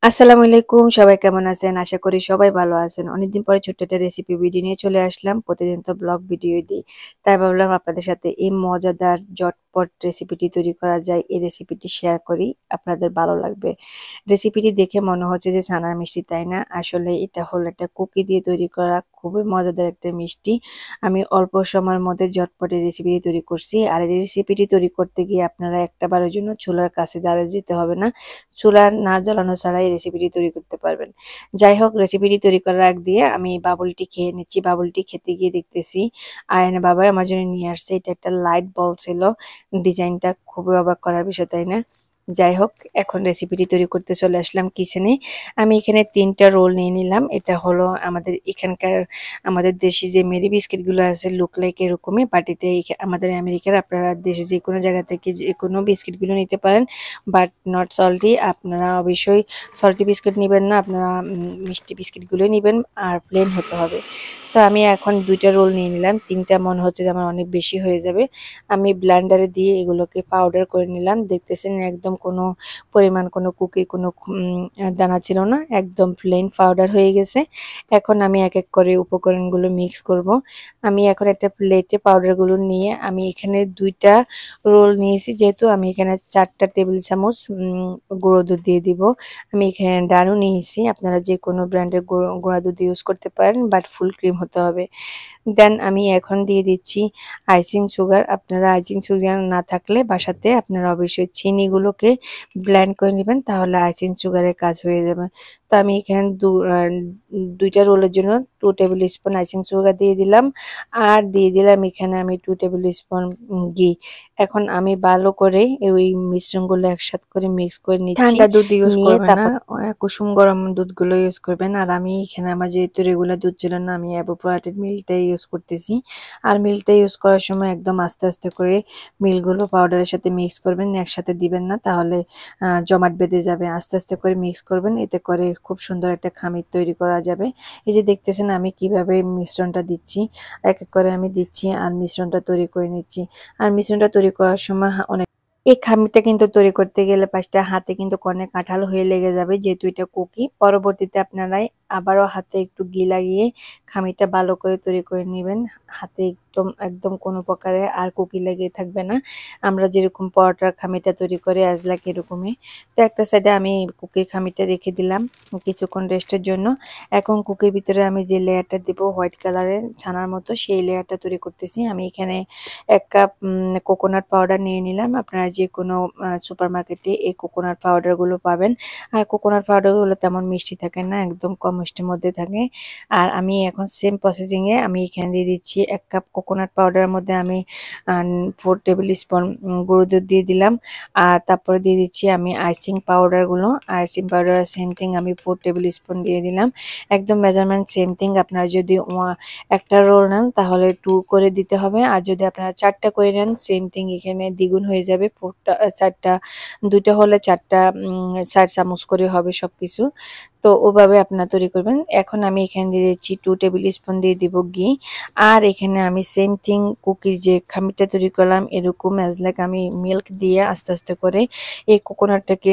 আসসালামু আলাইকুম, সবাই কেমন আছেন? আশা করি সবাই ভালো আছেন। অনেকদিন পরে ছোট্ট একটা রেসিপি ভিডিও নিয়ে চলে আসলাম। প্রতিদিন তো ব্লগ ভিডিওই দিই। তাই ভাবলাম আপনাদের সাথে এই মজাদার ঝটপট রেসিপিটি তৈরি করা যায়, এই রেসিপিটি শেয়ার করি। আপনাদের ভালো লাগবে। রেসিপিটি দেখে মনে হচ্ছে যে ছানার মিষ্টি, তাই না? আসলে এটা হলো একটা কুকি দিয়ে তৈরি করা খুবই মজাদার একটা মিষ্টি। আমি অল্প সময়ের মধ্যে ঝটপট এই রেসিপিটি তৈরি করছি। আর এই রেসিপিটি তৈরি করতে গিয়ে আপনারা একটাবারের জন্য চুলার কাছে দাঁড়িয়ে যেতে হবে না। চুলা না জ্বালানো ছাড়া এই রেসিপিটি তৈরি করতে পারবেন। যাই হোক, রেসিপিটি তৈরি করার আগ দিয়ে আমি বাবুলটি খেয়ে নিচ্ছি। বাবুলটি খেতে গিয়ে দেখতেছি আয়না বাবাই আমার জন্য নিয়ে আসছে। এটা একটা লাইট বল ছিল। ডিজাইনটা খুবই অবাক করার বিষয়, তাই না? যাই হোক, এখন রেসিপিটি তৈরি করতে চলে আসলাম কিচেনে। আমি এখানে ৩টা রোল নিয়ে নিলাম। এটা হলো আমাদের এখানকার আমাদের দেশি যে মেরি বিস্কিটগুলো আছে, লুক লাইক এরকমই, বাট এটা আমাদের আমেরিকার। আপনারা দেশে যে কোনো জায়গা থেকে যে কোনো বিস্কিটগুলো নিতে পারেন, বাট নট সল্টি। আপনারা অবশ্যই সল্টি বিস্কিট নেবেন না, আপনারা মিষ্টি বিস্কিটগুলোই নেবেন, আর প্লেন হতে হবে। তো আমি এখন ২টা রোল নিয়ে নিলাম। ৩টা মনে হচ্ছে যে আমার অনেক বেশি হয়ে যাবে। আমি ব্লেন্ডারে দিয়ে এগুলোকে পাউডার করে নিলাম। দেখতেছেন একদম কোনো পরিমাণ কোনো কুকির কোনো দানা ছিল না, একদম প্লেন পাউডার হয়ে গেছে। এখন আমি এক এক করে উপকরণগুলো মিক্স করব। আমি এখন একটা প্লেটে পাউডারগুলো নিয়ে আমি এখানে ২টা রোল নিয়েছি, যেহেতু আমি এখানে ৪টা টেবিল চামচ গুঁড়ো দুধ দিয়ে দিব। আমি এখানে ডানু নিয়েছি, আপনারা যে কোনো ব্র্যান্ডের গুঁড়া দুধ ইউজ করতে পারেন, বাট ফুল ক্রিম হতে হবে। দেন আমি এখন দিয়ে দিচ্ছি আইসিং সুগার। আপনারা আইসিং সুগার না থাকলে বাসাতে আপনারা অবশ্যই চিনিগুলোকে ব্লেন্ড করে নেবেন, তাহলে আইসিং সুগারের কাজ হয়ে যাবে। তো আমি এখানে ২টা রোলের জন্য 2 টেবিল স্পুন আইসিং সুগার দিয়ে দিলাম, আর দিয়ে দিলাম এখানে আমি 2 টেবিল স্পুন ঘি। এখন আমি ভালো করে ওই মিশ্রণগুলো একসাথে করে মিক্স করে নিচ্ছি। ঠান্ডা দুধ ইউজ নিয়ে করবেন না, তারপর কুসুম গরম দুধগুলো ইউজ করবেন। আর আমি এখানে আমার যেহেতু রেগুলার দুধ ছিল না, আমি এভোপোরেটেড মিল্কটাই ইউজ করতেছি। আর মিল্কটা ইউজ করার সময় একদম আস্তে আস্তে করে মিল্কগুলো পাউডারের সাথে মিক্স করবেন, একসাথে দিবেন না, তাহলে জমাট বেঁধে যাবে। আস্তে আস্তে করে মিক্স করবেন, এতে করে খুব সুন্দর একটা খামির তৈরি করা যাবে। এই যে দেখতেছেন আমি কিভাবে মিশ্রণটা দিচ্ছি, এক এক করে আমি দিচ্ছি আর মিশ্রণটা তৈরি করে নিচ্ছি। আর মিশ্রণটা তৈরি করার সময় অনেক এই খামিরটা কিন্তু তৈরি করতে গেলে ৫টা হাতে কিন্তু অনেক কাঁঠাল হয়ে লেগে যাবে, যেহেতু এটা কুকি। পরবর্তীতে আপনারাই আবারও হাতে একটু ঘি লাগিয়ে খামিরটা ভালো করে তৈরি করে নেবেন। হাতে একদম একদম কোনো প্রকারে আর কুকি লেগে থাকবে না। আমরা যেরকম পরোটার খামিরটা তৈরি করে লাইক এরকমই। তো একটা সাইডে আমি কুকির খামিরটা রেখে দিলাম কিছুক্ষণ রেস্টের জন্য। এখন কুকির ভিতরে আমি যে লেয়ারটা দেবো হোয়াইট কালারের ছানার মতো, সেই লেয়ারটা তৈরি করতেছি। আমি এখানে ১ কাপ কোকোনাট পাউডার নিয়ে নিলাম। আপনারা যে কোনো সুপারমার্কেটে এই কোকোনাট পাউডারগুলো পাবেন। আর কোকোনাট পাউডারগুলো তেমন মিষ্টি থাকে না, একদম কম মিষ্টির মধ্যে থাকে। আর আমি এখন সেম প্রসেসিংয়ে আমি এখানে দিয়ে দিচ্ছি ১ কাপ কোকোনাট পাউডারের মধ্যে আমি 4 টেবিল স্পুন গুঁড়ো দুধ দিয়ে দিলাম। আর তারপরে দিয়ে দিচ্ছি আমি আইসিং পাউডারগুলো। আইসিং পাউডার সেম থিং আমি 4 টেবিল স্পুন দিয়ে দিলাম। একদম মেজারমেন্ট সেম থিং। আপনারা যদি একটা রোল নেন তাহলে 2 করে দিতে হবে। আর যদি আপনারা 4টা করে নেন, সেম থিং এখানে দ্বিগুণ হয়ে যাবে। 4টা 2টা হলে 4টা 4 চামচ করে হবে সবকিছু। তো ওভাবে আপনারা তৈরি করবেন। এখন আমি এখানে দিয়ে দিচ্ছি 2 টেবিল স্পুন দিয়ে দিব ঘি। আর এখানে আমি সেম থিং কুকির যে খামিরটা তৈরি করলাম এরকম লাইক আমি মিল্ক দিয়ে আস্তে আস্তে করে এই কোকোনাটটাকে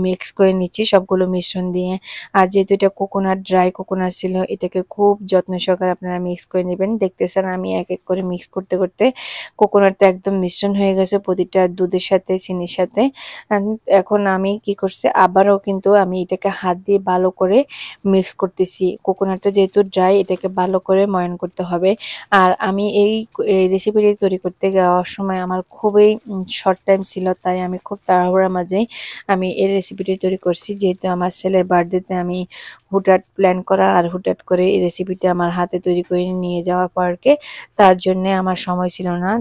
মিক্স করে নিচ্ছি সবগুলো মিশ্রণ দিয়ে। আর যেহেতু এটা কোকোনাট, ড্রাই কোকোনাট ছিল, এটাকে খুব যত্ন সহকারে আপনারা মিক্স করে নেবেন। দেখতেছেন আমি এক এক করে মিক্স করতে করতে কোকোনাটটা একদম মিশ্রণ হয়ে গেছে প্রতিটা দুধের সাথে, চিনির সাথে। And এখন আমি কি করছি, আবারও কিন্তু আমি এটাকে হাত দিয়ে ভালো করে মিক্স করতেছি। কোকোনাটটা যেহেতু ড্রাই, এটাকে ভালো করে ময়ান করতে হবে। আর আমি এই রেসিপিটি তৈরি করতে যাওয়ার সময় আমার খুবই শর্ট টাইম ছিল, তাই আমি খুব তাড়াহুড়ার মাঝেই আমি এই রেসিপিটি তৈরি করছি। যেহেতু আমার ছেলের বার্থডেতে আমি হুটহাট প্ল্যান করা আর হুটহাট করে এই রেসিপিটা আমার হাতে তৈরি করে নিয়ে যাওয়া পার্কে, তার জন্যে আমার সময় ছিল না।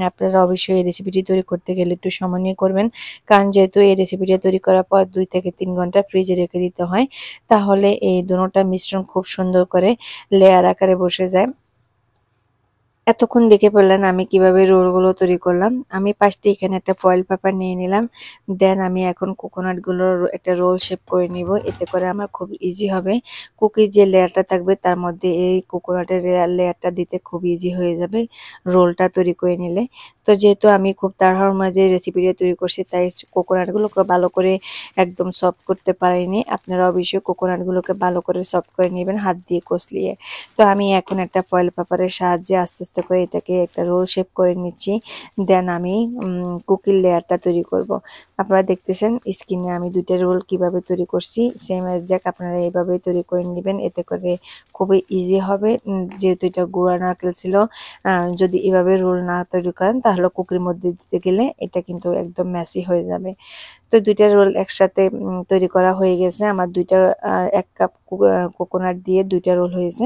আপনারা অবশ্যই এই রেসিপিটি তৈরি করতে গেলে একটু সময় নিয়ে করবেন, কারণ যেহেতু এই রেসিপিটা তৈরি করার পর 2 থেকে 3 ঘন্টা ফ্রিজে রেখে দিতে হয়, তাহলে এই দোনোটা মিশ্রণ খুব সুন্দর করে লেয়ার আকারে বসে যায়। এতক্ষণ দেখে ফেললেন আমি কিভাবে রোলগুলো তৈরি করলাম। আমি পাশে এখানে একটা ফয়েল পেপার নিয়ে নিলাম। দেন আমি এখন কোকোনাটগুলোর একটা রোল শেপ করে নিব। এতে করে আমার খুব ইজি হবে। কুকির যে লেয়ারটা থাকবে তার মধ্যে এই কোকোনাটের লেয়ারটা দিতে খুব ইজি হয়ে যাবে রোলটা তৈরি করে নিলে। তো যেহেতু আমি খুব তাড়াহুড়োর মাঝে রেসিপিটা তৈরি করছি, তাই কোকোনাটগুলোকে ভালো করে একদম সফট করতে পারিনি। আপনারা অবশ্যই কোকোনাটগুলোকে ভালো করে সফট করে নেবেন হাত দিয়ে কষলিয়ে। তো আমি এখন একটা ফয়েল পেপারের সাহায্যে আস্তে আস্তে করে এটাকে একটা রোল শেপ করে নিচ্ছি। দেন আমি কুকির লেয়ারটা তৈরি করব। আপনারা দেখতেছেন স্ক্রিনে আমি দুইটা রোল কিভাবে তৈরি করছি, সেম অ্যাজ যাক আপনারা এইভাবে তৈরি করে নেবেন। এতে করে খুবই ইজি হবে। যেহেতু এটা গুঁড়া নারকেল ছিল, যদি এভাবে রোল না তৈরি করেন তাহলে কুকির মধ্যে দিতে গেলে এটা কিন্তু একদম মেসি হয়ে যাবে। তো দুইটা রোল একসাথে তৈরি করা হয়ে গেছে আমার। দুইটা 1 কাপ কোকোনাট দিয়ে দুইটা রোল হয়েছে।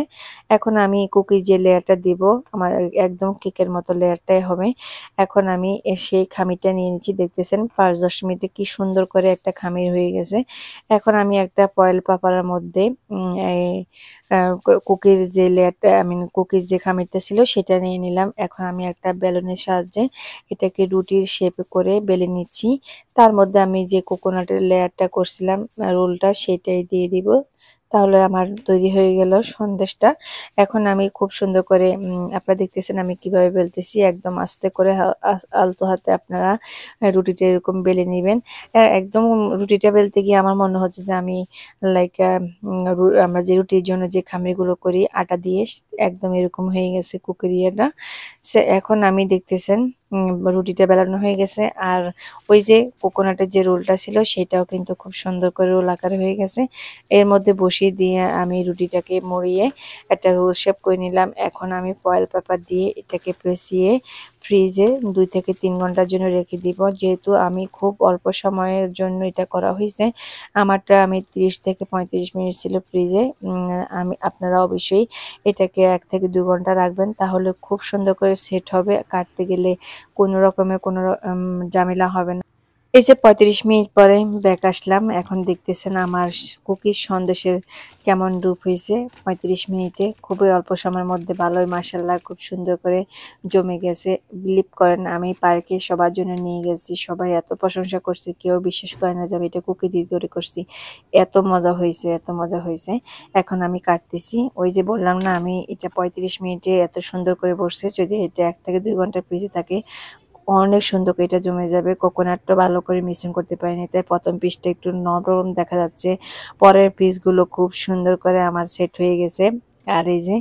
এখন আমি কুকির যে লেয়ারটা দিব আমার একদম কেকের মতো লেয়ারটাই হবে। এখন আমি সেই খামিরটা নিয়ে নিচ্ছি। দেখতেছেন 5-10 মিনিটে কি সুন্দর করে একটা খামির হয়ে গেছে। এখন আমি একটা ফয়েল পেপারের মধ্যে এই কুকির যে লেয়ারটা কুকির যে খামিরটা ছিল সেটা নিয়ে নিলাম। এখন আমি একটা বেলুনের সাহায্যে এটাকে রুটির শেপে করে বেলে নিচ্ছি। তার মধ্যে আমি যে কোকোনাটের লেয়ারটা করছিলাম রোলটা সেটাই দিয়ে দিব। তাহলে আমার তৈরি হয়ে গেল সন্দেশটা। এখন আমি খুব সুন্দর করে আপনারা দেখতেছেন আমি কিভাবে বেলতেছি, একদম আস্তে করে আলতো হাতে আপনারা রুটিটা এরকম বেলে নেবেন। একদম রুটিটা বেলতে গিয়ে আমার মনে হচ্ছে যে আমি লাইক আমরা যে রুটির জন্য যে খামিরগুলো করি আটা দিয়ে একদম এরকম হয়ে গেছে কুকির ইয়েটা। এখন আমি দেখতেছেন রুটিটা বেলানো হয়ে গেছে। আর ওই যে কোকোনাটের যে রোলটা ছিল সেটাও কিন্তু খুব সুন্দর করে রোল আকারে হয়ে গেছে। এর মধ্যে বসিয়ে দিয়ে আমি রুটিটাকে মুড়িয়ে একটা রোল শেপ করে নিলাম। এখন আমি ফয়েল পেপার দিয়ে এটাকে পেঁচিয়ে ফ্রিজে 2 থেকে 3 ঘন্টার জন্য রেখে দিব। যেহেতু আমি খুব অল্প সময়ের জন্য এটা করা হয়েছে, আমারটা আমি 30 থেকে 35 মিনিট ছিল ফ্রিজে। আপনারা অবশ্যই এটাকে 1 থেকে 2 ঘন্টা রাখবেন, তাহলে খুব সুন্দর করে সেট হবে। কাটতে গেলে কোনো রকমের কোনো ঝামেলা হবে না। এই যে 35 মিনিট পরে ব্যাক আসলাম। এখন দেখতেছেন আমার কুকির সন্দেশের কেমন রূপ হয়েছে 35 মিনিটে। খুবই অল্প সময়ের মধ্যে ভালোই মাশাআল্লাহ খুব সুন্দর করে জমে গেছে। বিলিভ করেন আমি পার্কে সবার জন্য নিয়ে গেছি, সবাই এত প্রশংসা করছে, কেউ বিশ্বাস করে না যে আমি এটা কুকি দিয়ে তৈরি করছি। এত মজা হয়েছে, এত মজা হয়েছে। এখন আমি কাটতেছি। ওই যে বললাম না আমি এটা 35 মিনিটে এত সুন্দর করে বসছে। যদি এটা 1 থেকে 2 ঘন্টা ফ্রিজে থাকে অনেক সুন্দর করে এটা জমে যাবে। কোকোনাটটা ভালো করে মিশ্রণ করতে পারিনি, তাই প্রথম পিসটা একটু নরম দেখা যাচ্ছে। পরের পিসগুলো খুব সুন্দর করে আমার সেট হয়ে গেছে। আর এই যে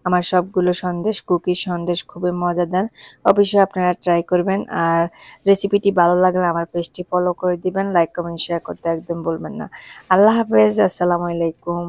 আমার সবগুলো সন্দেশ কুকির সন্দেশ খুবই মজাদার। অবশ্যই আপনারা ট্রাই করবেন। আর রেসিপিটি ভালো লাগলে আমার পেজটি ফলো করে দিবেন, লাইক কমেন্ট শেয়ার করতে একদম ভুলবেন না। আল্লাহ হাফেজ, আসসালামু আলাইকুম।